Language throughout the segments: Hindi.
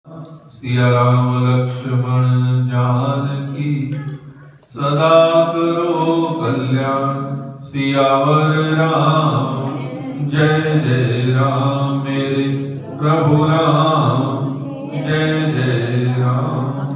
सिया राम लक्ष्मण जानकी सदा करो कल्याण। सियावर राम जय जय राम मेरे प्रभु राम जय जय राम।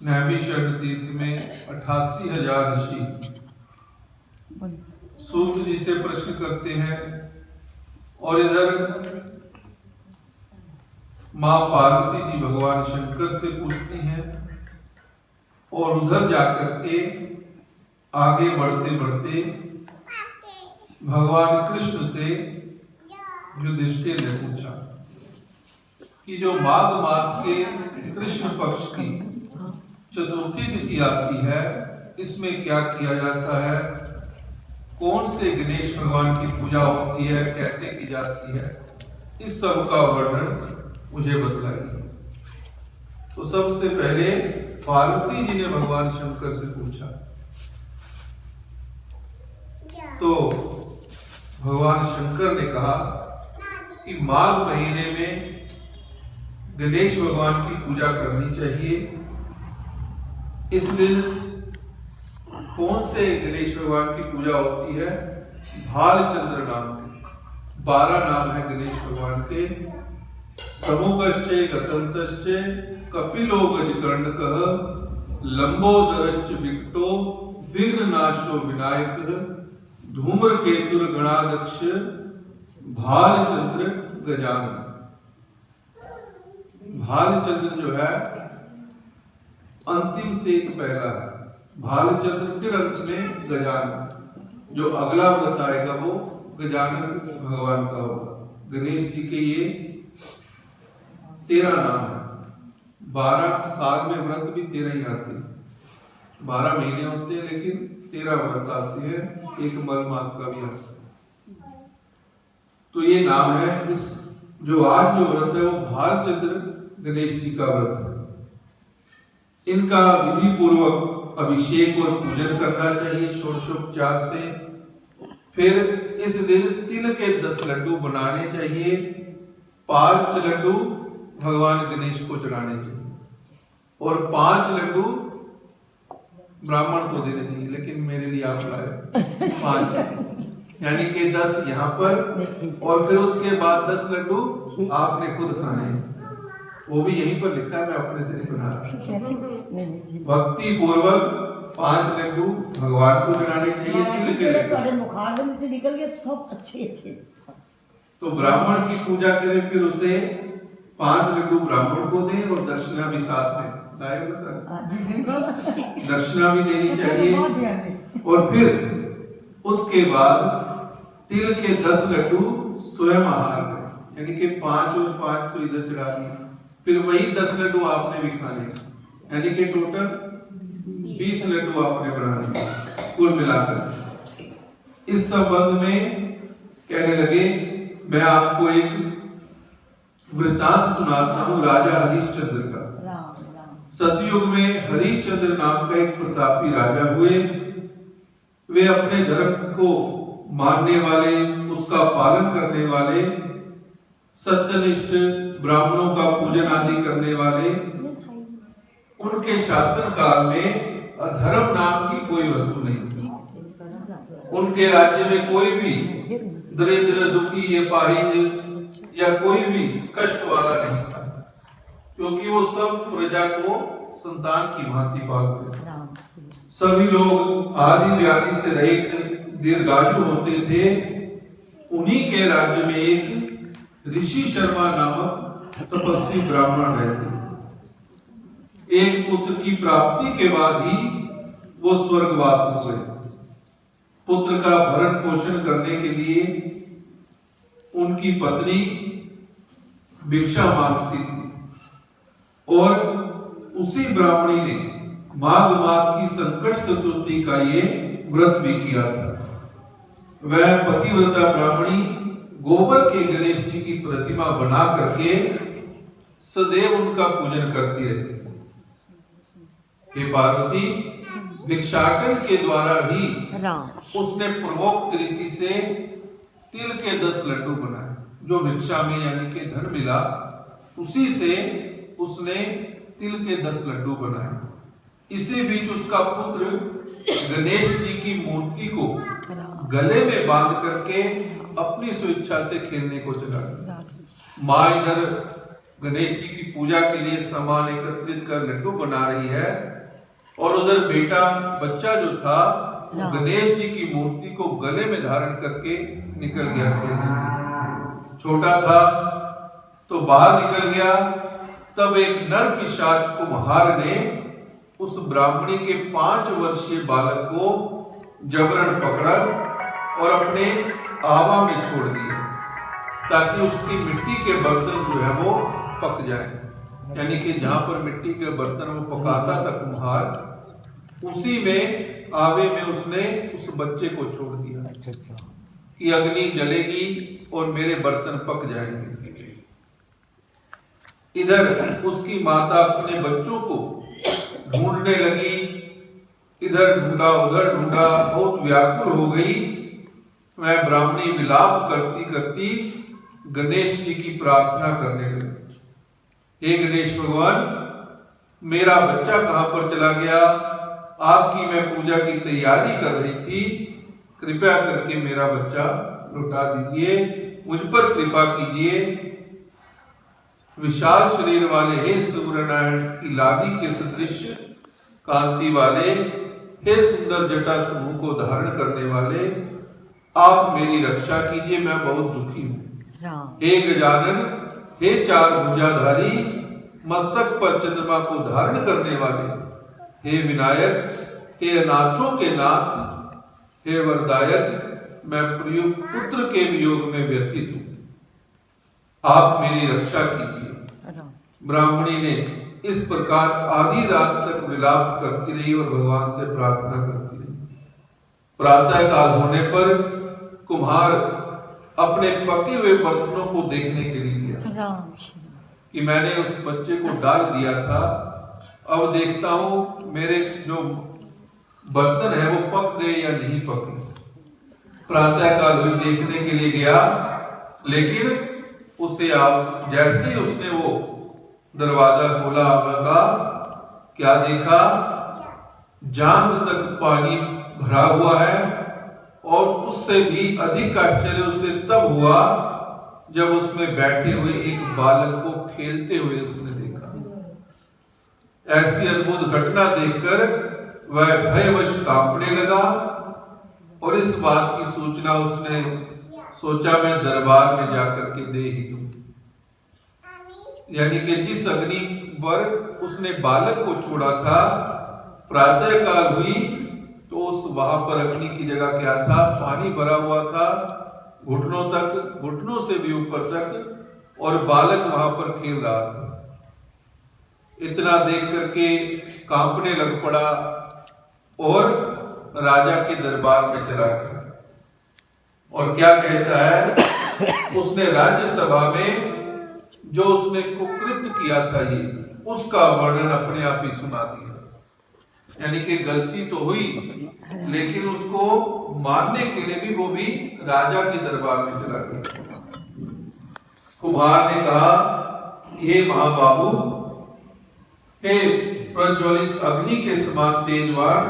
नैमिषारण्य तीर्थ में 88,000 ऋषि सूत जी से प्रश्न करते हैं और इधर मां पार्वती जी भगवान शंकर से पूछती हैं और उधर जाकर के आगे बढ़ते बढ़ते भगवान कृष्ण से युधिष्ठिर ने पूछा कि जो माघ मास के कृष्ण पक्ष की चतुर्थी तिथि आती है इसमें क्या किया जाता है, कौन से गणेश भगवान की पूजा होती है, कैसे की जाती है, इस सब का वर्णन मुझे बतलाइए। तो सबसे पहले पार्वती जी ने भगवान शंकर से पूछा तो भगवान शंकर ने कहा कि माघ महीने में गणेश भगवान की पूजा करनी चाहिए। इस दिन कौन से गणेश भगवान की पूजा होती है, भालचंद्र नाम के 12 नाम है गणेश भगवान के। समुगश्चे गतंतश्चे कपिलो गजकर्णकः लंबोदरश्च विकटो विघ्ननाशो विनायकः धूम्रकेतुर गणाध्यक्ष भालचंद्र गजानन। भालचंद्र जो है अंतिम से एक पहला है, भालचंद्र फिर अंत में गजानन। जो अगला व्रत आएगा वो गजानन भगवान का होगा। गणेश जी के ये 13 नाम है। 12 साल में व्रत भी 13 ही आते हैं। 12 महीने होते हैं लेकिन 13 व्रत आते हैं, एक मल मास का भी आता है। तो ये नाम है। इस जो आज जो व्रत है वो भालचंद्र गणेश जी का व्रत है। इनका विधि पूर्वक अभिषेक और पूजन करना चाहिए षोडशोपचार से। फिर इस दिन तिल के 10 लड्डू बनाने चाहिए। 5 लड्डू भगवान गणेश को चढ़ाने चाहिए और 5 लड्डू ब्राह्मण को देने चाहिए, लेकिन मेरे लिए आप लाए 5 यानी कि 10 यहाँ पर और फिर उसके बाद 10 लड्डू आपने खुद खाने। वो भी यहीं पर लिखा है, मैं अपने से नहीं बना रहा। भक्ति पूर्वक 5 लड्डू भगवान को चढ़ाने चाहिए, तिल के लड्डू। मुखार में से निकल के सब अच्छे। तो ब्राह्मण की पूजा करें, फिर उसे 5 लड्डू ब्राह्मण को दें और दक्षिणा भी साथ में लाएगा सर। दक्षिणा भी देनी चाहिए और फिर उसके बाद तिल के 10 लड्डू स्वयं आहार करें, यानी कि 5 और 5 तो इधर चढ़ा दिए, फिर वही 10 लड्डू आपने भी खाने, यानी कि टोटल 20 लड्डू आपने बनाने कुल मिलाकर। इस संबंध में कहने लगे, मैं आपको एक वृत्तांत सुनाता हूं राजा हरिश्चंद्र का। सतयुग में हरिश्चंद्र नाम का एक प्रतापी राजा हुए। वे अपने धर्म को मानने वाले, उसका पालन करने वाले, सत्यनिष्ठ ब्राह्मणों का पूजन आदि करने वाले। उनके शासन काल में अधर्म नाम की कोई वस्तु नहीं थी। उनके राज्य में कोई भी दरिद्र, दुखी, अपाहिज या कोई भी कष्ट वाला नहीं था, क्योंकि वो सब प्रजा को संतान की भांति पालते थे। सभी लोग आदि व्याधि से रहित दीर्घायु होते थे। उन्हीं के राज्य में एक ऋषि शर्मा नामक तपस्वी ब्राह्मण रहते। एक पुत्र की प्राप्ति के बाद ही वो स्वर्गवास हो गए। पुत्र का भरण पोषण करने के लिए उनकी पत्नी भिक्षा मांगती थी और उसी ब्राह्मणी ने माघ मास की संकट चतुर्थी का ये व्रत भी किया था। वह पतिव्रता ब्राह्मणी गोबर के गणेश जी की प्रतिमा बना करके सदैव उनका पूजन करती रहती। हे पार्वती, भिक्षाटन के द्वारा ही उसने पूर्वोक्त रीति से तिल के 10 लड्डू बनाए। जो भिक्षा में यानी कि धन मिला, उसी से उसने तिल के 10 लड्डू बनाए। इसी बीच उसका पुत्र गणेश जी की मूर्ति को गले में बांध करके अपनी स्वेच्छा से खेलने को चला गया। माँ इधर गणेश जी की पूजा के लिए सामान एकत्रित कर लड्डू बना रही है, और उधर बेटा बच्चा जो था वो गणेश जी की मूर्ति को गले में धारण करके निकल गया खेलने। छोटा था तो बाहर निकल गया। तब एक नर पिशाच कुम्हार ने उस ब्राह्मणी के 5 वर्षीय बालक को जबरन पकड़ा और अपने आवा में छोड़ दिया, ताकि उसकी मिट्टी के बर्तन जो है वो पक जाए। यानी कि जहां पर मिट्टी के बर्तन वो पकाता था कुम्हार, उसी में आवे में उसने उस बच्चे को छोड़ दिया कि अग्नि जलेगी और मेरे बर्तन पक जाएंगे। इधर उसकी माता अपने बच्चों को ढूंढने लगी, इधर ढूंढा उधर ढूंढा, बहुत व्याकुल हो गई। वह ब्राह्मणी विलाप करती करती गणेश जी की प्रार्थना करने लगी, हे गणेश भगवान, मेरा बच्चा कहां पर चला गया? आपकी मैं पूजा की तैयारी कर रही थी, कृपया करके मेरा बच्चा लौटा दीजिए, मुझ पर कृपा कीजिए। विशाल शरीर वाले हे सूर्यनारायण की लाली के सदृश कांति वाले, हे सुंदर जटा समूह को धारण करने वाले, आप मेरी रक्षा कीजिए, मैं बहुत दुखी हूँ। हे गजानन, हे 4 भुजाधारी, मस्तक पर चंद्रमा को धारण करने वाले, हे विनायक, हे अनाथों के नाथ, हे वरदायक, मैं प्रिय पुत्र के वियोग में व्यथित हूँ, आप मेरी रक्षा कीजिए। ब्राह्मणी ने इस प्रकार आधी रात तक विलाप करती रही और भगवान से प्रार्थना करती रही। प्रातः काल होने पर कुम्हार अपने पके हुए बर्तनों को देखने के लिए गया कि मैंने उस बच्चे को डाल दिया था, अब देखता हूं मेरे जो बर्तन है वो पक गए या नहीं पके। प्रातः काल हुई देखने के लिए गया, लेकिन उसे आप जैसे ही उसने वो दरवाजा खोला, आपका क्या देखा? जांघ तक पानी भरा हुआ है, और उससे भी अधिक आश्चर्य उसे तब हुआ जब उसमें बैठे हुए एक बालक को खेलते हुए उसने देखा। ऐसी अद्भुत घटना देखकर वह भयवश कांपने लगा, और इस बात की सूचना उसने सोचा मैं दरबार में जाकर के दे ही दूं। यानी कि जिस अग्नि पर उसने बालक को छोड़ा था, प्रातः काल हुई तो उस वहां पर अग्नि की जगह क्या था? पानी भरा हुआ था घुटनों तक, घुटनों से भी ऊपर तक, और बालक वहां पर खेल रहा था। इतना देख करके कांपने लग पड़ा और राजा के दरबार में चला गया। और क्या कहता है? उसने राज्यसभा में जो उसने कुकृत्य किया था ये, उसका वर्णन अपने आप ही सुना दिया। यानी कि गलती तो हुई, लेकिन उसको मारने के लिए भी वो भी राजा के दरबार में चला गया। कुम्हार ने कहा, हे महाबाहु, हे प्रज्वलित अग्नि के समान तेजवान,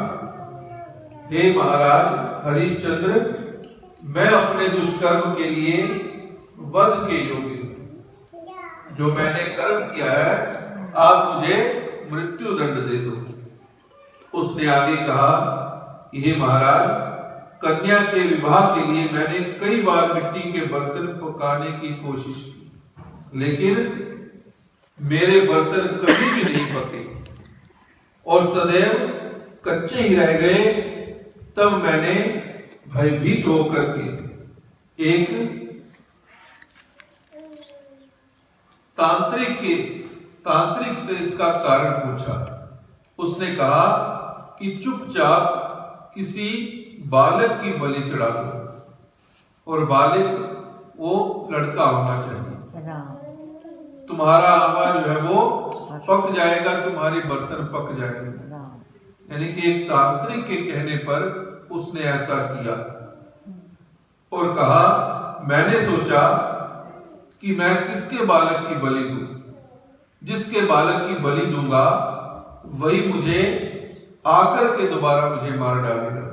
हे महाराज हरिश्चंद्र, मैं अपने दुष्कर्म के लिए वध के योग्य हूं। जो मैंने कर्म किया है, आप मुझे मृत्यु दंड दे दो। उसने आगे कहा कि हे महाराज, कन्या के विवाह के लिए मैंने कई बार मिट्टी के बर्तन पकाने की कोशिश की, लेकिन मेरे बर्तन कभी भी नहीं पके और सदैव कच्चे ही रह गए। तब मैंने भयभीत होकर के एक तांत्रिक से इसका कारण पूछा। उसने कहा कि चुपचाप किसी बालक की बलि चढ़ा दो, और बालक वो लड़का होना चाहिए। तुम्हारा आवा जो है वो पक जाएगा, तुम्हारे बर्तन पक जाएंगे। यानी कि एक तांत्रिक के कहने पर उसने ऐसा किया और कहा, मैंने सोचा कि मैं किसके बालक की बलि दूं। जिसके बालक की बलि दूंगा वही मुझे आकर के दोबारा मुझे मार डालेगा।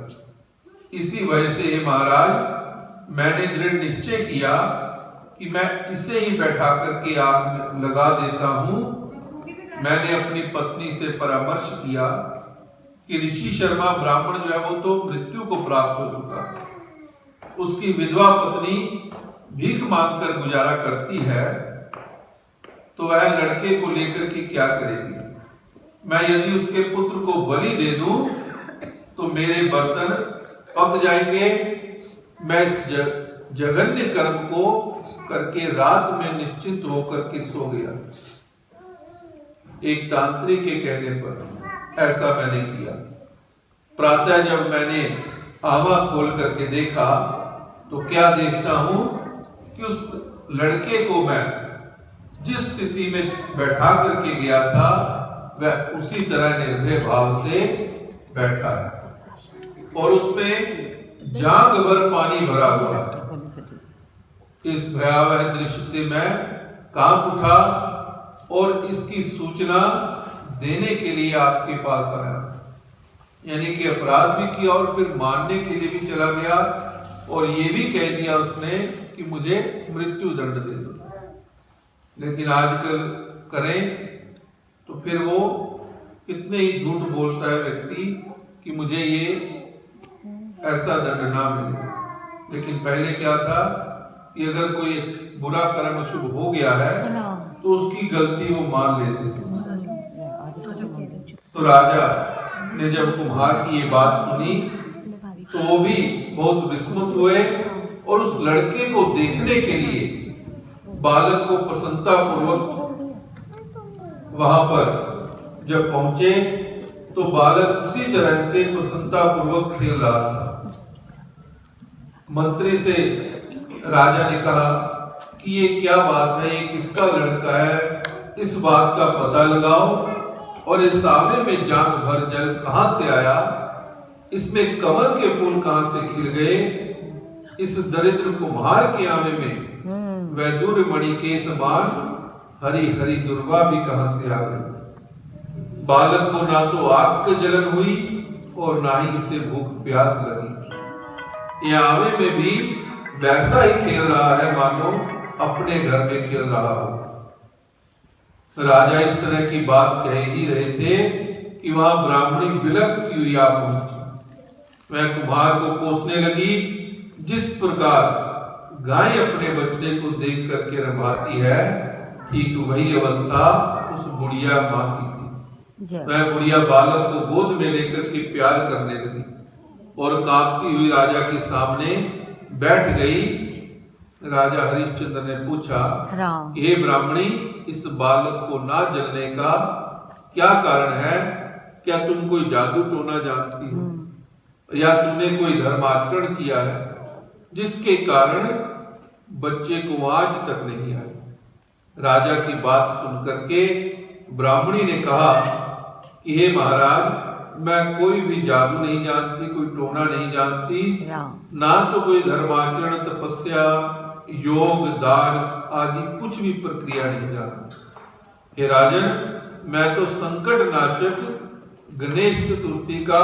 इसी वजह से हे महाराज, मैंने दृढ़ निश्चय किया कि मैं इसे ही बैठा करके आग में लगा देता हूं। मैंने अपनी पत्नी से परामर्श किया कि ऋषि शर्मा ब्राह्मण जो है वो तो मृत्यु को प्राप्त हो चुका, उसकी विधवा पत्नी भीख मांगकर गुजारा करती है, तो वह लड़के को लेकर के क्या करेगी। मैं यदि उसके पुत्र को बलि दे दूं तो मेरे बर्तन पक जाएंगे। मैं इस जघन्य कर्म को करके रात में निश्चिंत होकर के सो गया। एक तांत्रिक के कहने पर ऐसा मैंने किया। प्रातः जब मैंने आवा खोल करके देखा तो क्या देखता हूं कि उस लड़के को मैं जिस स्थिति में बैठा करके गया था वह उसी तरह निर्भय भाव से बैठा है और उसमें जांघ भर पानी भरा हुआ है। इस भयावह दृश्य से मैं कांप उठा और इसकी सूचना देने के लिए आपके पास आया। यानी कि अपराध भी किया और फिर मारने के लिए भी चला गया और ये भी कह दिया उसने कि मुझे मृत्यु दंड दे दो। लेकिन आजकल करें तो फिर वो इतने ही झूठ बोलता है व्यक्ति कि मुझे ये ऐसा दंड ना मिले। लेकिन पहले क्या था कि अगर कोई बुरा कर्म शुभ हो गया है तो उसकी गलती वो मान लेते थे। तो राजा ने जब कुम्हार की ये बात सुनी तो वो भी बहुत विस्मित हुए और उस लड़के को देखने के लिए बालक को प्रसन्नता पूर्वक वहां पर जब पहुंचे तो बालक उसी तरह से प्रसन्नता पूर्वक खेल रहा था। मंत्री से राजा ने कहा कि ये क्या बात है, ये किसका लड़का है, इस बात का पता लगाओ और इस आवे में जांघ भर जल कहां से आया, इसमें कमल के फूल कहां से खिल गए, इस दरिद्र कुम्हार के आवे में वैदुर मणि के समान हरी हरी दुर्वा भी कहां से आ गई। बालक को ना तो आग की जलन हुई और ना ही इसे भूख प्यास लगी। यह आवे में भी वैसा ही खेल रहा है मानो अपने घर में खेल रहा हो। राजा इस तरह की बात कह ही रहे थे कि वहां ब्राह्मणी बिलखती हुई आ पहुंची। वह कुम्हार को कोसने लगी। जिस प्रकार गाय अपने बच्चे को देख करके रंभाती है, ठीक वही अवस्था उस बुढ़िया मां की थी। वह बुढ़िया बालक को गोद में लेकर के प्यार करने लगी और कांपती हुई राजा के सामने बैठ गई। राजा हरिश्चंद्र ने पूछा, हे ब्राह्मणी, इस बालक को ना जलने का क्या कारण है? क्या तुम कोई जादू टोना जानती हो या तुमने कोई धर्माचरण किया है जिसके कारण बच्चे को आज तक नहीं आए? राजा की बात सुनकर के ब्राह्मणी ने कहा कि हे महाराज, मैं कोई भी जादू नहीं जानती, कोई टोना नहीं जानती, ना तो कोई धर्माचरण, तपस्या, योग, दान आदि कुछ भी प्रक्रिया नहीं जानती। हे राजन, मैं तो संकट नाशक गणेश चतुर्थी का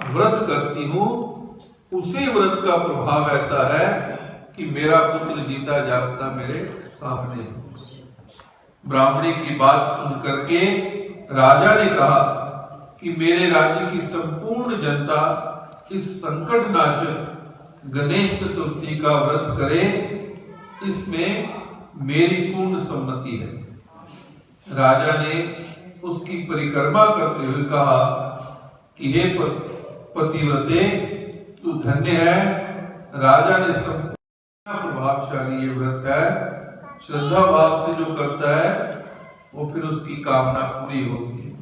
व्रत करती हूँ। उसी व्रत का प्रभाव ऐसा है कि मेरा पुत्र जीता जागता मेरे सामने है। ब्राह्मणी की बात सुन करके राजा ने कहा कि मेरे राज्य की संपूर्ण जनता इस संकट नाशक गणेश चतुर्थी का व्रत करे, इसमें मेरी पूर्ण सम्मति है। राजा ने उसकी परिक्रमा करते हुए कहा कि हे पतिव्रते, तू धन्य है। राजा ने संपूर्ण प्रभावशाली ये व्रत है, श्रद्धा भाव से जो करता है वो फिर उसकी कामना पूरी होती है।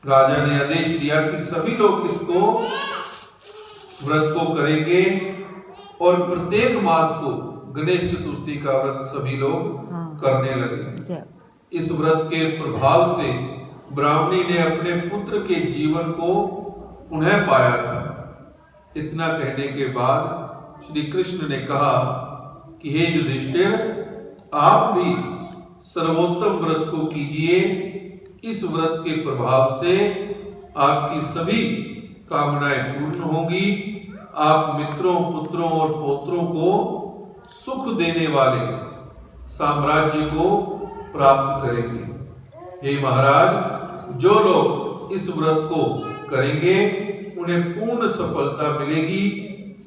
राजा ने आदेश दिया कि सभी लोग इसको व्रत को करेंगे और प्रत्येक मास को गणेश चतुर्थी का व्रत सभी लोग करने लगे। इस व्रत के प्रभाव से ब्राह्मणी ने अपने पुत्र के जीवन को पुनः पाया था। इतना कहने के बाद श्री कृष्ण ने कहा कि हे युधिष्ठिर, आप भी सर्वोत्तम व्रत को कीजिए। इस व्रत के प्रभाव से आपकी सभी कामनाएं पूर्ण होंगी। आप मित्रों, पुत्रों और पौत्रों को सुख देने वाले साम्राज्य को प्राप्त करेंगे। हे महाराज, जो लोग इस व्रत को करेंगे उन्हें पूर्ण सफलता मिलेगी।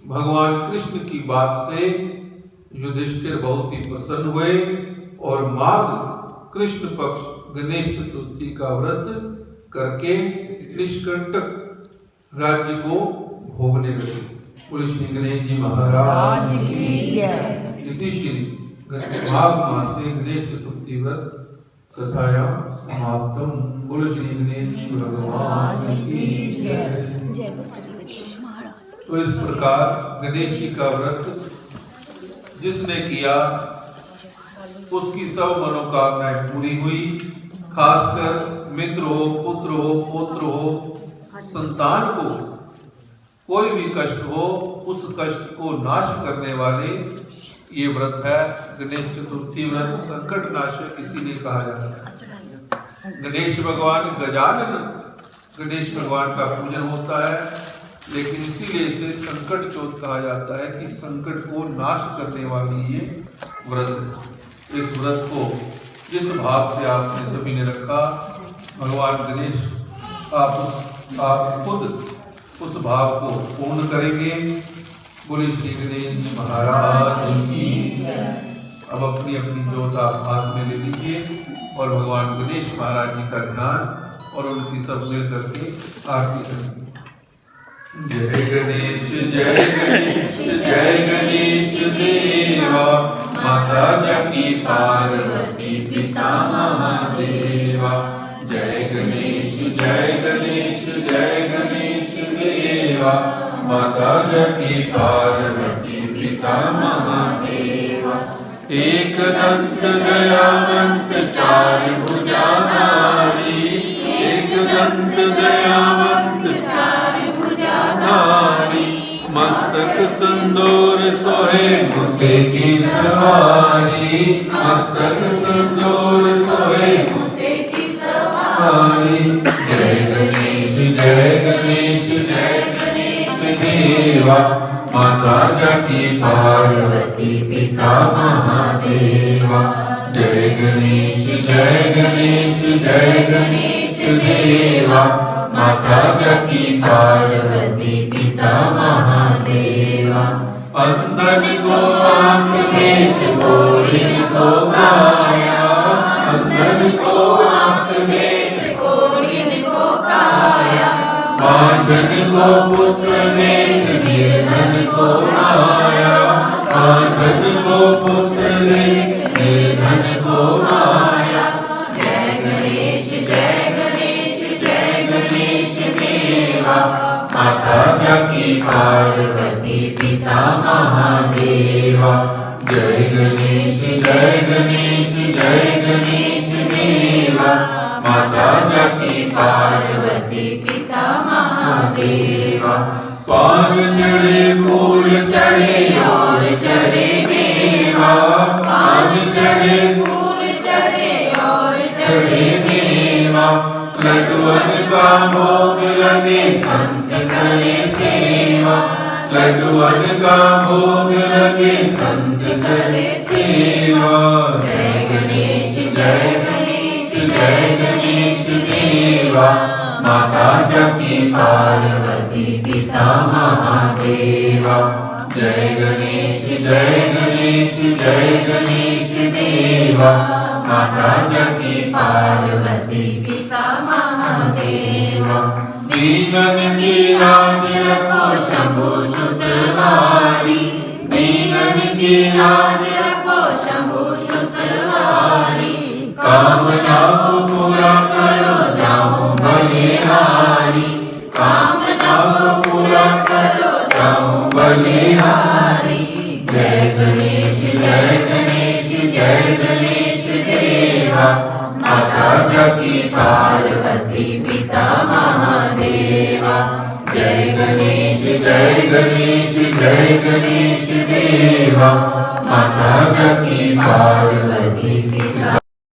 भगवान कृष्ण की बात से युधिष्ठिर बहुत ही प्रसन्न हुए और माघ कृष्ण पक्ष गणेश चतुर्थी का व्रत करके निष्कंटक राज्य को भोगने लगे। बोले श्री गणेश जी महाराज की जय। इति श्री माघ मासे गणेश चतुर्थी व्रत कथायां समाप्तम। बोले श्री गणेश जी भगवान की जय। तो इस प्रकार गणेश जी का व्रत जिसने किया उसकी सब मनोकामनाएं पूरी हुई। खासकर मित्र हो, पुत्र हो, पौत्र हो, संतान को कोई भी कष्ट हो, उस कष्ट को नाश करने वाले ये व्रत है गणेश चतुर्थी व्रत। संकट नाशक इसीलिए कहा जाता है। गणेश भगवान गजानन गणेश भगवान का पूजन होता है, लेकिन इसीलिए इसे संकट चौथ कहा जाता है कि संकट को नाश करने वाली ये व्रत। इस व्रत को जिस भाव से आपने सभी ने रखा, भगवान गणेश आप खुद उस भाव को पूर्ण करेंगे। बोले श्री गणेश जी महाराज की जय। अब अपनी अपनी ज्योत आप हाथ में ले लीजिए और भगवान गणेश महाराज जी का ध्यान और उनकी सब मिल करके आरती करेंगे। जय गणेश जय गणेश जय गणेश देवा, माता जकी पार्वती पिता महादेवा। जय गणेश जय गणेश जय गणेश देवा, माता जकी पार्वती पिता महादेवा। एक दंत दयावंत चार भुजाधारी, एक दंत दयावंत चार भुजाधारी, मस्तक संदूर सोहे मुसे की सवारी, मस्तक संदूर सोहे मुसे की सवारी। जय गणेश जय गणेश जय गणेश देवा, माता जकी पार्वती पिता महादेवा। जय गणेश जय गणेश जय गणेश देवा, माता जकी पार्वती पिता महादेवा। अंधन को आंख देख गोरीन को काया, अंधन को आंख देख गोरीन को काया। बांझन को पुत्र देख निर्धन को माया, बांझन को पुत्र देख निर्धन को माया। जय गणेश जय गणेश जय गणेश देवा, माता जकी पार्वती पिता महादेवा। जय गणेश जय गणेश जय गणेश देवा, माता जकी पार्वती पिता महादेवा। पान चढ़े फूल चढ़े और चढ़े मेवा, पान चढ़े फूल चढ़े और चढ़े मेवा। लड्डुअन का भोग लगे संत करे सेवा, लड्डुअन का भोग लगे संत करे सेवा। जय गणेश जय गणेश जय गणेश देवा, माता जकी पार्वती पिता महादेवा। जय गणेश जय गणेश जय गणेश देवा, माता जकी पार्वती पिता महादेवा। दीनन की लाज रखो शंभु सुतवारी, दीनन की लाज रखो शंभु सुतवारी। कामना को पूरा करो जाओ बलिहारी, कामना को पूरा करो जाओ बलिहारी। जय गणेश जय गणेश जय गणेश देवा, माता जकी पार्वती पिता महादेवा। जय गणेश जय गणेश जय गणेश देवा, माता जकी पार्वती